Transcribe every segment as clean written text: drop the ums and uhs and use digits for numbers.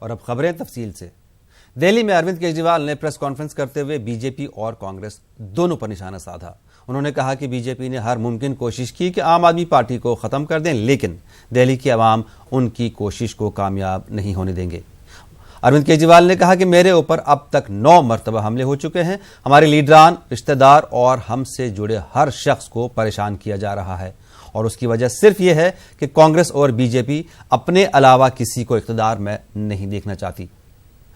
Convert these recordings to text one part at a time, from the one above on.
और अब खबरें तफसील से। दिल्ली में अरविंद केजरीवाल ने प्रेस कॉन्फ्रेंस करते हुए बीजेपी और कांग्रेस दोनों पर निशाना साधा। उन्होंने कहा कि बीजेपी ने हर मुमकिन कोशिश की कि आम आदमी पार्टी को खत्म कर दें, लेकिन दिल्ली की आवाम उनकी कोशिश को कामयाब नहीं होने देंगे। अरविंद केजरीवाल ने कहा कि मेरे ऊपर अब तक 9 मरतबा हमले हो चुके हैं। हमारे लीडरान, रिश्तेदार और हमसे जुड़े हर शख्स को परेशान किया जा रहा है और उसकी वजह सिर्फ यह है कि कांग्रेस और बीजेपी अपने अलावा किसी को इख्तियार में नहीं देखना चाहती।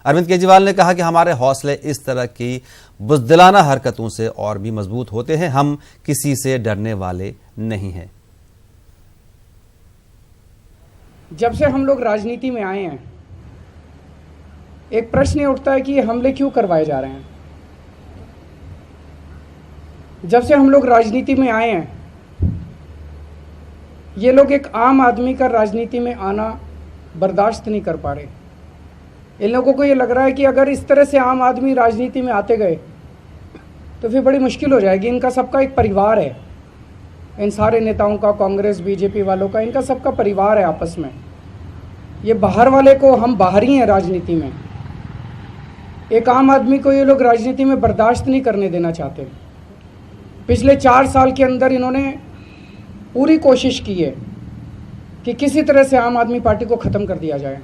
अरविंद केजरीवाल ने कहा कि हमारे हौसले इस तरह की बुज़दिलाना हरकतों से और भी मजबूत होते हैं। हम किसी से डरने वाले नहीं हैं। जब से हम लोग राजनीति में आए हैं, एक प्रश्न ये उठता है कि ये हमले क्यों करवाए जा रहे हैं। जब से हम लोग राजनीति में आए हैं, ये लोग एक आम आदमी का राजनीति में आना बर्दाश्त नहीं कर पा रहे। इन लोगों को ये लग रहा है कि अगर इस तरह से आम आदमी राजनीति में आते गए तो फिर बड़ी मुश्किल हो जाएगी। इनका सबका एक परिवार है, इन सारे नेताओं का, कांग्रेस बीजेपी वालों का, इनका सबका परिवार है आपस में। ये बाहर वाले को, हम बाहरी हैं राजनीति में, एक आम आदमी को ये लोग राजनीति में बर्दाश्त नहीं करने देना चाहते। पिछले 4 साल के अंदर इन्होंने पूरी कोशिश की है कि किसी तरह से आम आदमी पार्टी को ख़त्म कर दिया जाए।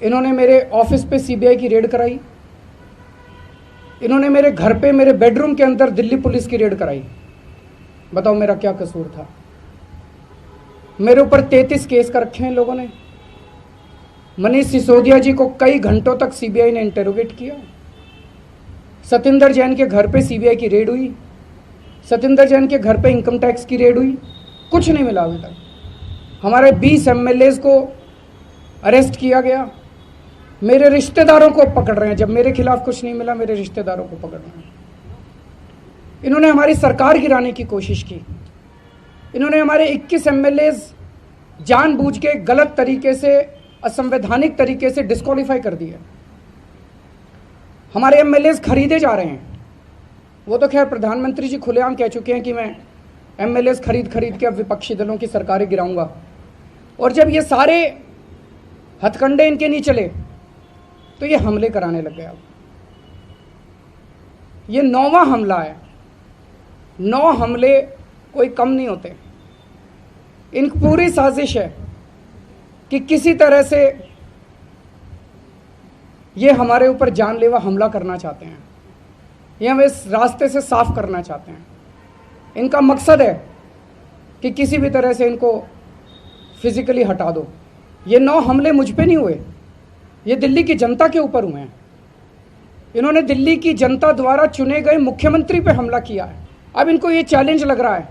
इन्होंने मेरे ऑफिस पे सीबीआई की रेड कराई, इन्होंने मेरे घर पे, मेरे बेडरूम के अंदर दिल्ली पुलिस की रेड कराई। बताओ मेरा क्या कसूर था। मेरे ऊपर 33 केस कर रखे हैं इन लोगों ने। मनीष सिसोदिया जी को कई घंटों तक सीबीआई ने इंटेरोगेट किया। सतिंदर जैन के घर पे सीबीआई की रेड हुई, सतिंदर जैन के घर पे इनकम टैक्स की रेड हुई, कुछ नहीं मिला अभी तक। हमारे 20 एमएलएज को अरेस्ट किया गया। मेरे रिश्तेदारों को पकड़ रहे हैं, जब मेरे खिलाफ कुछ नहीं मिला मेरे रिश्तेदारों को पकड़ रहे हैं। इन्होंने हमारी सरकार गिराने की कोशिश की। इन्होंने हमारे 21 एमएलएज जानबूझ के गलत तरीके से, असंवैधानिक तरीके से डिस्क्वालीफाई कर दिया। हमारे एमएलएज खरीदे जा रहे हैं। वो तो खैर प्रधानमंत्री जी खुलेआम कह चुके हैं कि मैं एमएलएज खरीद के अब विपक्षी दलों की सरकारें गिराऊंगा। और जब ये सारे हथकंडे इनके नहीं चले तो ये हमले कराने लग गए। अब ये 9वां हमला है। 9 हमले कोई कम नहीं होते। इनकी पूरी साजिश है कि किसी तरह से ये हमारे ऊपर जानलेवा हमला करना चाहते हैं, ये हमें इस रास्ते से साफ करना चाहते हैं। इनका मकसद है कि किसी भी तरह से इनको फिजिकली हटा दो। ये 9 हमले मुझ पे नहीं हुए, ये दिल्ली की जनता के ऊपर हुए हैं। इन्होंने दिल्ली की जनता द्वारा चुने गए मुख्यमंत्री पे हमला किया है। अब इनको ये चैलेंज लग रहा है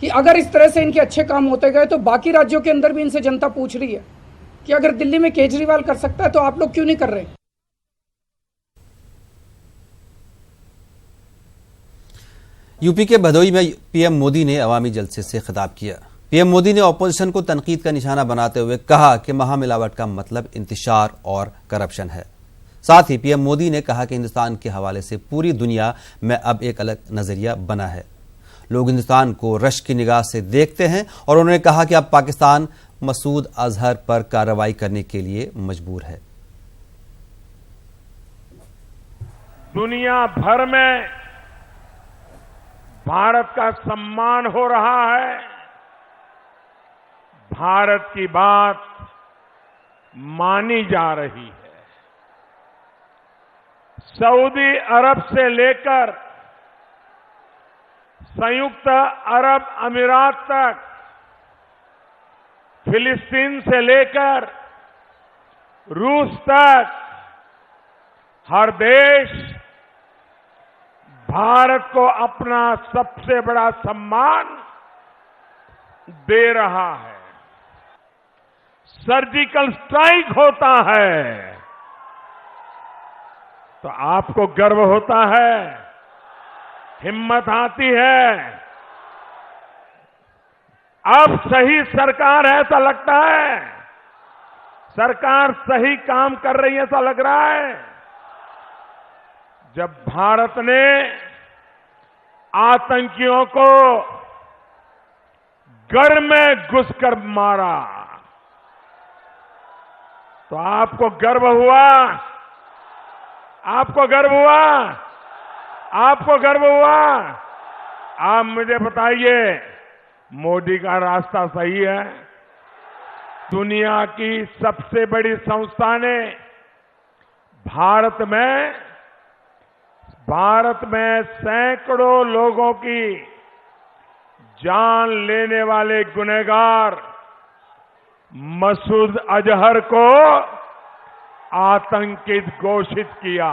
कि अगर इस तरह से इनके अच्छे काम होते गए तो बाकी राज्यों के अंदर भी इनसे जनता पूछ रही है कि अगर दिल्ली में केजरीवाल कर सकता है तो आप लोग क्यों नहीं कर रहे। यूपी के भदोई में पीएम मोदी ने अवामी जलसे से खिताब किया। पीएम मोदी ने ऑपोजिशन को तनकीद का निशाना बनाते हुए कहा कि महामिलावट का मतलब इंतशार और करप्शन है। साथ ही पीएम मोदी ने कहा कि हिंदुस्तान के हवाले से पूरी दुनिया में अब एक अलग नजरिया बना है। लोग हिंदुस्तान को रश की निगाह से देखते हैं और उन्होंने कहा कि अब पाकिस्तान मसूद अजहर पर कार्रवाई करने के लिए मजबूर है। दुनिया भर में भारत का सम्मान हो रहा है। भारत की बात मानी जा रही है। सऊदी अरब से लेकर संयुक्त अरब अमीरात तक, फिलिस्तीन से लेकर रूस तक, हर देश भारत को अपना सबसे बड़ा सम्मान दे रहा है। सर्जिकल स्ट्राइक होता है तो आपको गर्व होता है, हिम्मत आती है। अब सही सरकार है ऐसा लगता है, सरकार सही काम कर रही है ऐसा लग रहा है। जब भारत ने आतंकियों को घर में घुसकर मारा, तो आपको गर्व हुआ? आपको गर्व हुआ? आपको गर्व हुआ? आप मुझे बताइए, मोदी का रास्ता सही है? दुनिया की सबसे बड़ी संस्था ने भारत में सैकड़ों लोगों की जान लेने वाले गुनहगार मसूद अजहर को आतंकित घोषित किया।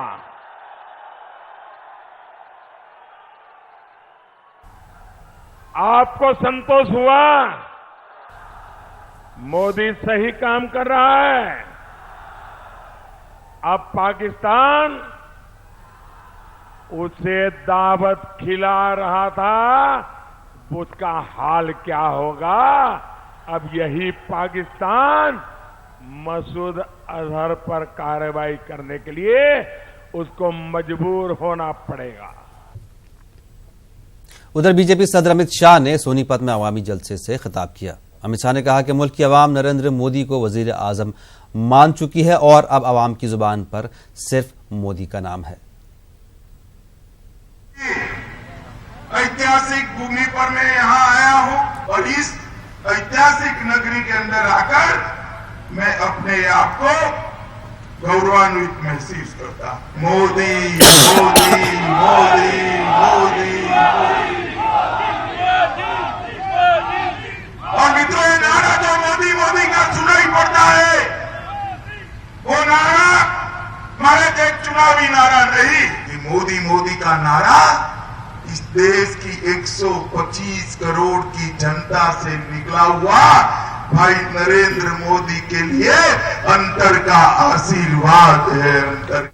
आपको संतोष हुआ? मोदी सही काम कर रहा है। अब पाकिस्तान उसे दावत खिला रहा था, उसका हाल क्या होगा? अब यही पाकिस्तान मसूद अजहर पर कार्रवाई करने के लिए उसको मजबूर होना पड़ेगा। उधर बीजेपी सदर अमित शाह ने सोनीपत में अवामी जलसे से खिताब किया। अमित शाह ने कहा कि मुल्क की आवाम नरेंद्र मोदी को वजीर आजम मान चुकी है और अब आवाम की जुबान पर सिर्फ मोदी का नाम है। ऐतिहासिक भूमि पर मैं यहाँ आया हूँ और इस ऐतिहासिक नगरी के अंदर आकर मैं अपने आप को गौरवान्वित महसूस करता। मोदी मोदी मोदी मोदी और मित्रों, ये नारा जो मोदी मोदी का सुनाई पड़ता है, वो नारा हमारे एक चुनावी नारा नहीं, ये मोदी मोदी का नारा इस देश की 125 करोड़ की जनता से निकला हुआ भाई नरेंद्र मोदी के लिए अंतर का आशीर्वाद है। अंतर।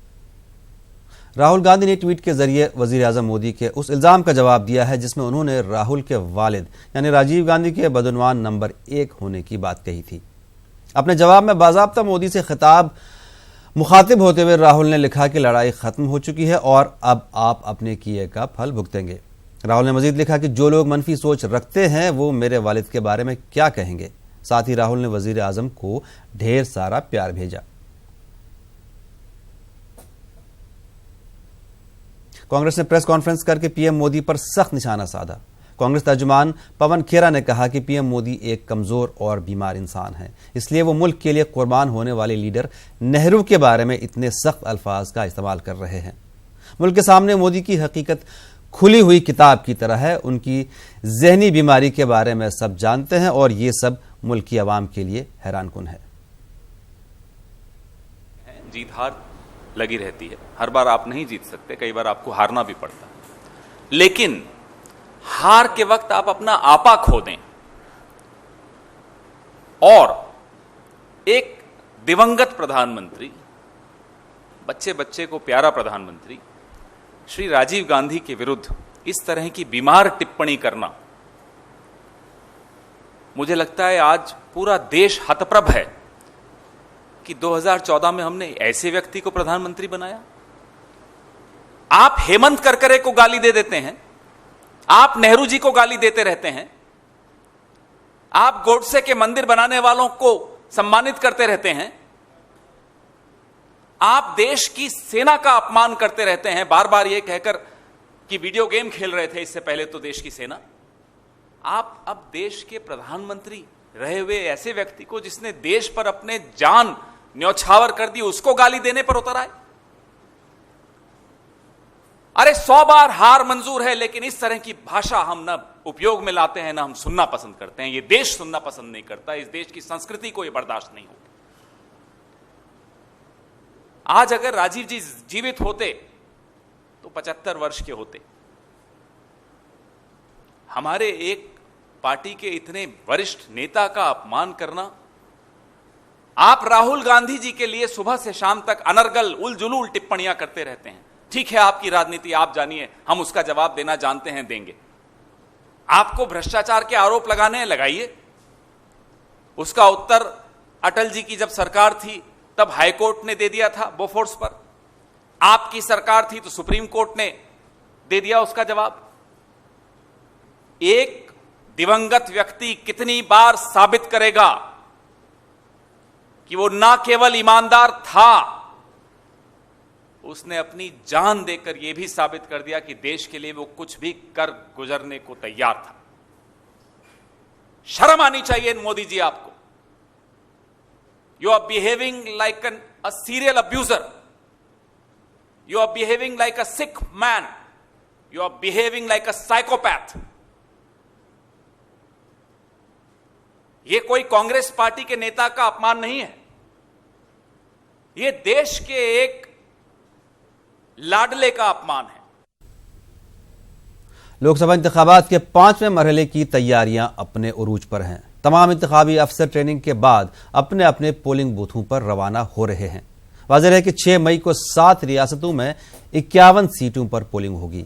राहुल गांधी ने ट्वीट के जरिए वजीर आजम मोदी के उस इल्जाम का जवाब दिया है जिसमें उन्होंने राहुल के वालिद यानी राजीव गांधी के बदउनवान नंबर 1 होने की बात कही थी। अपने जवाब में बाज़ाब्ता मोदी से खिताब मुखातिब होते हुए राहुल ने लिखा कि लड़ाई खत्म हो चुकी है और अब आप अपने किए का फल भुगतेंगे। राहुल ने मजीद लिखा कि जो लोग मनफी सोच रखते हैं वो मेरे वालिद के बारे में क्या कहेंगे। साथ ही राहुल ने वजीर आजम को ढेर सारा प्यार भेजा। कांग्रेस ने प्रेस कॉन्फ्रेंस करके पीएम मोदी पर सख्त निशाना साधा। कांग्रेस तर्जुमान पवन खेरा ने कहा कि पीएम मोदी एक कमजोर और बीमार इंसान है, इसलिए वो मुल्क के लिए कुर्बान होने वाले लीडर नेहरू के बारे में इतने सख्त अल्फाज का इस्तेमाल कर रहे हैं। मुल्क के सामने मोदी की हकीकत खुली हुई किताब की तरह है। उनकी जहनी बीमारी के बारे में सब जानते हैं और ये सब मुल्क की आवाम के लिए हैरानकुन है। जीत हार लगी रहती है, हर बार आप नहीं जीत सकते, कई बार आपको हारना भी पड़ता है, लेकिन हार के वक्त आप अपना आपा खो दें और एक दिवंगत प्रधानमंत्री, बच्चे बच्चे को प्यारा प्रधानमंत्री श्री राजीव गांधी के विरुद्ध इस तरह की बीमार टिप्पणी करना, मुझे लगता है आज पूरा देश हतप्रभ है कि 2014 में हमने ऐसे व्यक्ति को प्रधानमंत्री बनाया। आप हेमंत करकरे को गाली दे देते हैं, आप नेहरू जी को गाली देते रहते हैं, आप गोडसे के मंदिर बनाने वालों को सम्मानित करते रहते हैं, आप देश की सेना का अपमान करते रहते हैं, बार बार यह कहकर कि वीडियो गेम खेल रहे थे इससे पहले तो देश की सेना। आप अब देश के प्रधानमंत्री रहे हुए ऐसे व्यक्ति को जिसने देश पर अपने जान न्यौछावर कर दी, उसको गाली देने पर उतर आए। अरे 100 बार हार मंजूर है, लेकिन इस तरह की भाषा हम न उपयोग में लाते हैं, न हम सुनना पसंद करते हैं। ये देश सुनना पसंद नहीं करता, इस देश की संस्कृति को ये बर्दाश्त नहीं होगी। आज अगर राजीव जी जीवित होते तो 75 वर्ष के होते। हमारे एक पार्टी के इतने वरिष्ठ नेता का अपमान करना। आप राहुल गांधी जी के लिए सुबह से शाम तक अनर्गल उलझुलूल टिप्पणियां करते रहते हैं। ठीक है, आपकी राजनीति आप जानिए, हम उसका जवाब देना जानते हैं, देंगे। आपको भ्रष्टाचार के आरोप लगाने हैं, लगाइए। उसका उत्तर अटल जी की जब सरकार थी तब हाईकोर्ट ने दे दिया था बोफोर्स पर। आपकी सरकार थी तो सुप्रीम कोर्ट ने दे दिया उसका जवाब। एक दिवंगत व्यक्ति कितनी बार साबित करेगा कि वो ना केवल ईमानदार था, उसने अपनी जान देकर यह भी साबित कर दिया कि देश के लिए वो कुछ भी कर गुजरने को तैयार था। शर्म आनी चाहिए मोदी जी आपको। You are behaving like a serial abuser, you are behaving like a sick man, you are behaving like a psychopath. यह कोई कांग्रेस पार्टी के नेता का अपमान नहीं है, यह देश के एक लाडले का अपमान है। लोकसभा इंतखाबात के 5वें मरहले की तैयारियां अपने उरूज पर हैं। तमाम इंतखाबी अफसर ट्रेनिंग के बाद अपने अपने पोलिंग बूथों पर रवाना हो रहे हैं। वाज़ेह है कि 6 मई को 7 रियासतों में 51 सीटों पर पोलिंग होगी।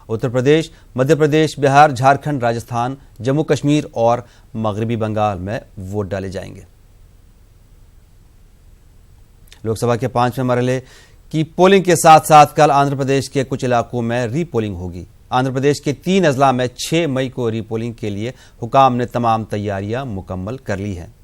उत्तर प्रदेश, मध्य प्रदेश, बिहार, झारखंड, राजस्थान, जम्मू कश्मीर और मगरबी बंगाल में वोट डाले जाएंगे। लोकसभा के 5वें मरहले की पोलिंग के साथ साथ कल आंध्र प्रदेश के कुछ इलाकों में रीपोलिंग होगी। आंध्र प्रदेश के 3 अजला में 6 मई को रीपोलिंग के लिए हुकाम ने तमाम तैयारियां मुकम्मल कर ली हैं।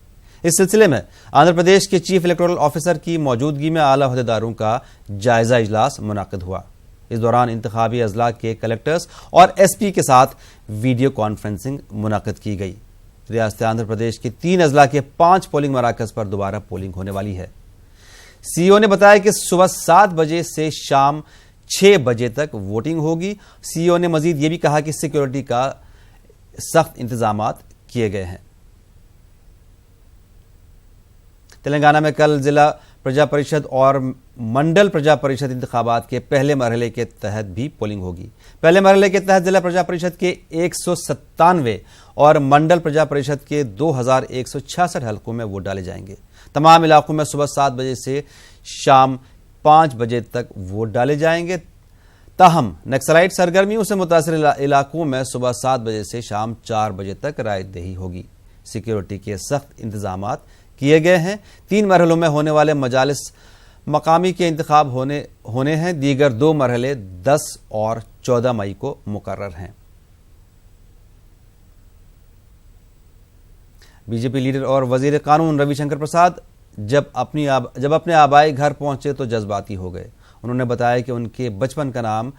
इस सिलसिले में आंध्र प्रदेश के चीफ इलेक्टोरल ऑफिसर की मौजूदगी में आला ओहदेदारों का जायजा इजलास मुनाकिद हुआ। इस दौरान इंतखाबी अजला के कलेक्टर्स और एसपी के साथ वीडियो कॉन्फ्रेंसिंग मुनाकिद की गई। रियासत आंध्र प्रदेश के 3 अजला के 5 पोलिंग मराकज पर दोबारा पोलिंग होने वाली है। सीईओ ने बताया कि सुबह 7 बजे से शाम 6 बजे तक वोटिंग होगी। सीईओ ने मजीद ये भी कहा कि सिक्योरिटी का सख्त इंतजाम किए गए हैं। तेलंगाना में कल जिला प्रजा परिषद और मंडल प्रजा परिषद इंतखाबात के पहले मरहले के तहत भी पोलिंग होगी। पहले मरहले के तहत जिला प्रजा परिषद के 197 और मंडल प्रजा परिषद के 2166 हलकों में वोट डाले जाएंगे। तमाम इलाकों में सुबह 7 बजे से शाम 5 बजे तक वोट डाले जाएंगे। ताहम नक्सलाइट सरगर्मियों से मुतासिर इलाकों में सुबह 7 बजे से शाम 4 बजे तक रायदही होगी। सिक्योरिटी के सख्त इंतजाम किए गए हैं। 3 मरहलों में होने वाले मजालिस मकामी के इंतखाब होने हैं। दीगर 2 मरहले 10 और 14 मई को मुकर्रर हैं। बीजेपी लीडर और वजीर कानून रविशंकर प्रसाद जब अपने आबाई घर पहुंचे तो जज्बाती हो गए। उन्होंने बताया कि उनके बचपन का नाम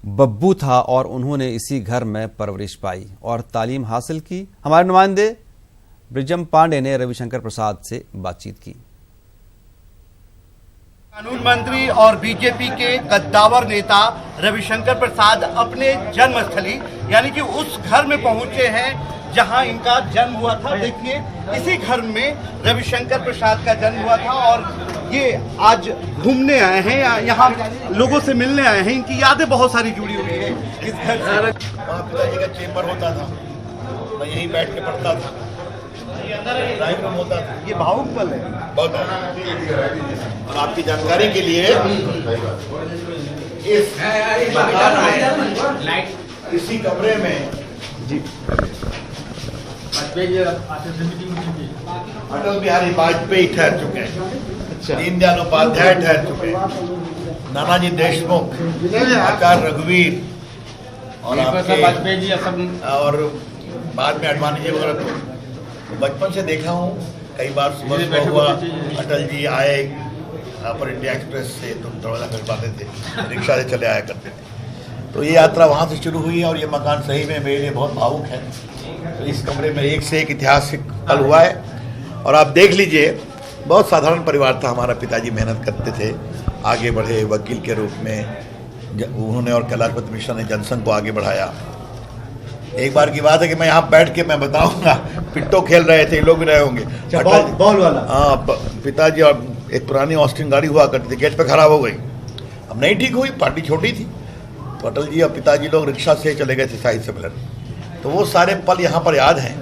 बब्बू था और उन्होंने इसी घर में परवरिश पाई और तालीम हासिल की। हमारे नुमाइंदे ब्रिजम पांडे ने रविशंकर प्रसाद से बातचीत की। कानून मंत्री और बीजेपी के कद्दावर नेता रविशंकर प्रसाद अपने जन्मस्थली यानी कि उस घर में पहुंचे हैं जहां इनका जन्म हुआ था। देखिए, इसी घर में रविशंकर प्रसाद का जन्म हुआ था और ये आज घूमने आए हैं, यहाँ लोगों से मिलने आए हैं। इनकी यादें बहुत सारी जुड़ी हुई है इस घर से। वहाँ पिताजी का चेम्बर होता था, मैं यहीं बैठ के पढ़ता था, ड्राइंग रूम होता था। ये भावुक पल है बहुत। और आपकी जानकारी के लिए इसी कमरे में जी अटल बिहारी वाजपेयी ठहर चुके हैं, दीनदयाल उपाध्याय ठहर चुके हैं, नानाजी देशमुख, आचार्य रघुवीर और और बाद में अडवाणी जी वगैरह। तो बचपन से देखा हूँ, कई बार सुबह हुआ अटल जी आए पर इंडिया एक्सप्रेस से, तो दरवाजा खड़काते थे, रिक्शा से चले आया करते थे। तो ये यात्रा वहाँ से शुरू हुई और ये मकान सही में मेरे लिए बहुत भावुक है। तो इस कमरे में एक से एक ऐतिहासिक पल हुआ है। और आप देख लीजिए, बहुत साधारण परिवार था हमारा। पिताजी मेहनत करते थे, आगे बढ़े वकील के रूप में। उन्होंने और कैलाशपति मिश्रा ने जनसंघ को आगे बढ़ाया। एक बार की बात है कि मैं यहाँ बैठ के मैं बताऊंगा, पिट्टो खेल रहे थे, लोग भी रहे होंगे, बॉल वाला। हाँ, पिताजी और एक पुरानी ऑस्टिन गाड़ी हुआ करती थी, गेट पे खराब हो गई, अब नहीं ठीक हुई, पार्टी छोटी थी, तो अटल जी और पिताजी लोग रिक्शा से चले गए थे साहित्य सम्मेलन। तो वो सारे पल यहाँ पर याद हैं।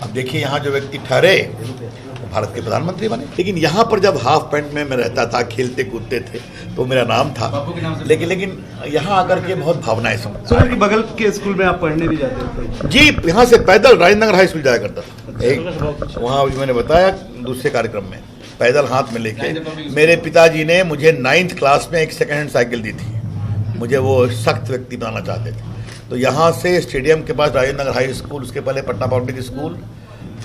अब देखिए, यहाँ जो व्यक्ति ठहरे वो भारत के प्रधानमंत्री बने। लेकिन यहाँ पर जब हाफ पैंट में मैं रहता था, खेलते कूदते थे, तो मेरा नाम था। लेकिन यहाँ आकर के बहुत भावनाएं समझ। कि बगल के स्कूल में आप पढ़ने भी जाते थे? जी, यहाँ से पैदल राजेंद्र नगर हाई स्कूल जाया करता था। एक वहाँ मैंने बताया दूसरे कार्यक्रम में, पैदल हाथ में लेके। मेरे पिताजी ने मुझे 9th क्लास में एक सेकेंड हैंड साइकिल दी थी। मुझे वो सख्त व्यक्ति बनाना चाहते थे। तो यहाँ से स्टेडियम के पास राजेंद्र नगर हाई स्कूल, उसके पहले पटना पब्लिक स्कूल,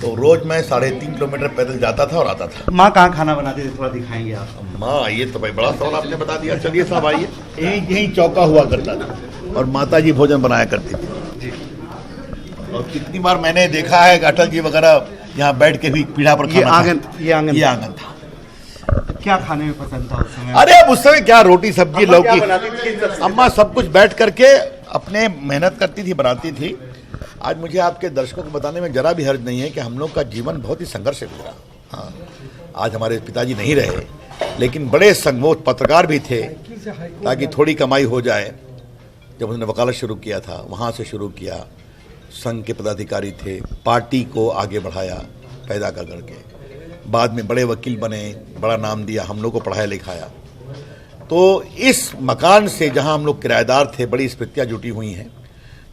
तो रोज मैं 3.5 किलोमीटर पैदल जाता था और आता था। माँ कहाँ खाना बनाती थी, थोड़ा दिखाएंगे आप? माँ, ये तो भाई बड़ा सवाल आपने बता दिया। चलिए साहब आइए। यही चौका हुआ करता था और माता जी भोजन बनाया करती थी। और कितनी बार मैंने देखा है कि अटल जी वगैरह यहाँ बैठ के भी पीढ़ा पर ये आंगन था। क्या खाने में पसंद था उस समय? अरे अब उस समय क्या, रोटी सब्जी लौकी, अम्मा सब कुछ बैठ करके अपने मेहनत करती थी, बनाती थी। आज मुझे आपके दर्शकों को बताने में जरा भी हर्ज नहीं है कि हम लोग का जीवन बहुत ही संघर्ष से गुजरा। हाँ, आज हमारे पिताजी नहीं रहे, लेकिन बड़े संगोत पत्रकार भी थे ताकि थोड़ी कमाई हो जाए। जब उन्होंने वकालत शुरू किया था, वहाँ से शुरू किया। संघ के पदाधिकारी थे, पार्टी को आगे बढ़ाया पैदा कर करके। बाद में बड़े वकील बने, बड़ा नाम दिया, हम लोग को पढ़ाया लिखाया। तो इस मकान से जहाँ हम लोग किराएदार थे, बड़ी स्मृतियाँ जुटी हुई हैं।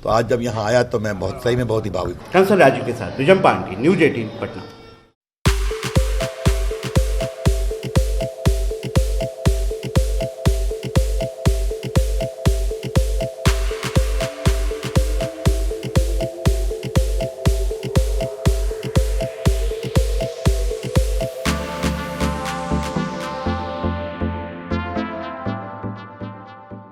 तो आज जब यहाँ आया तो मैं बहुत ही भावुक हूँ। कंसल राजू के साथ विजम पांडे, न्यूज़ 18 पटना।